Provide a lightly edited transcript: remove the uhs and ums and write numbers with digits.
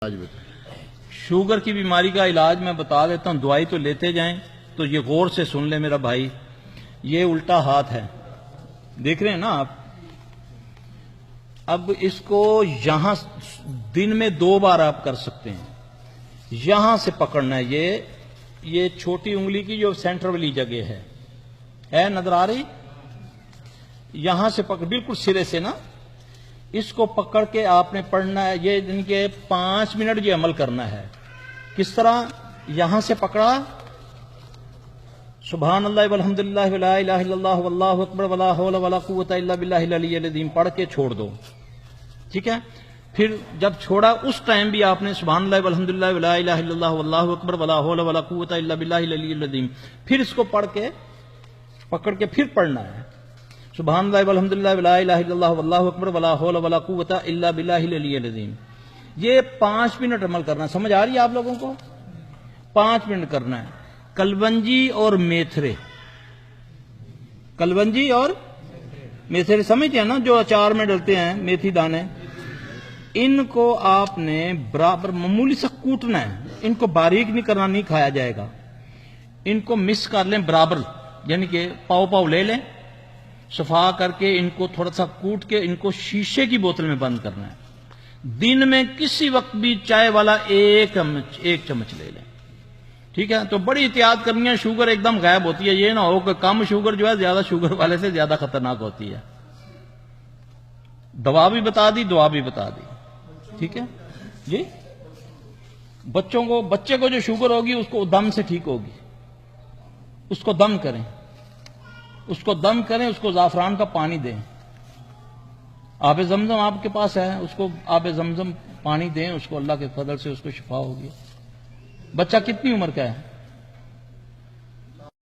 Sugar کی بیماری کا علاج میں بتا دیتا ہوں، دوائی تو لیتے جائیں تو یہ غور سے سن لیں میرا بھائی، یہ الٹا ہاتھ ہے، دیکھ رہے ہیں نا آپ؟ اب اس کو یہاں دن میں 2 بار آپ کر سکتے ہیں، یہاں سے پکڑنا ہے، یہ چھوٹی انگلی کی جو سینٹر والی جگہ ہے نظر آ رہی؟ یہاں سے پکڑ، بالکل سرے سے نا، اس کو پکڑ کے آپ نے پڑھنا ہے، یہ ان کے 5 منٹ یہ عمل کرنا ہے۔ کس طرح؟ یہاں سے پکڑا، سبحان اللہ والحمدللہ ولا الہ الا اللہ واللہ اکبر ولا حول ولا قوت الا باللہ العلی العظیم پڑھ کے چھوڑ دو، ٹھیک ہے؟ پھر جب چھوڑا اس ٹائم بھی آپ نے سبحان اللہ والحمدللہ ولا الہ الا اللہ واللہ اکبر ولا حول ولا قوت الا باللہ العلی العظیم، پھر اس کو پڑھ کے پکڑ کے پھر پڑھنا ہے، سبحان اللہ والحمدللہ ولا الہ الا اللہ واللہ اکبر ولا حول ولا قوت الا باللہ العلی العظیم۔ یہ 5 منٹ عمل کرنا ہے، سمجھ آ رہی ہے آپ لوگوں کو؟ 5 منٹ کرنا ہے۔ کلونجی اور میتھرے، کلونجی اور میتھرے سمجھتے ہیں نا، جو اچار میں ڈلتے ہیں میتھی دانے، ان کو آپ نے برابر معمولی سا کوٹنا ہے، ان کو باریک نہیں کرنا، نہیں کھایا جائے گا، ان کو مکس کر لیں برابر، یعنی کہ پاؤ لے لیں، صفا کر کے ان کو تھوڑا سا کوٹ کے ان کو شیشے کی بوتل میں بند کرنا ہے۔ دن میں کسی وقت بھی چائے والا ایک چمچ لے لیں، ٹھیک ہے؟ تو بڑی احتیاط کرنی ہے، شوگر ایک دم غائب ہوتی ہے، یہ نہ ہو کہ کم شوگر جو ہے زیادہ شوگر والے سے زیادہ خطرناک ہوتی ہے۔ دوا بھی بتا دی، دعا بھی بتا دی، ٹھیک ہے جی؟ بچے کو جو شوگر ہوگی اس کو دم سے ٹھیک ہوگی، اس کو دم کریں، اس کو زعفران کا پانی دیں، آب زمزم آپ کے پاس ہے، اس کو آب زمزم پانی دیں، اس کو اللہ کے فضل سے اس کو شفا ہوگی۔ بچہ کتنی عمر کا ہے؟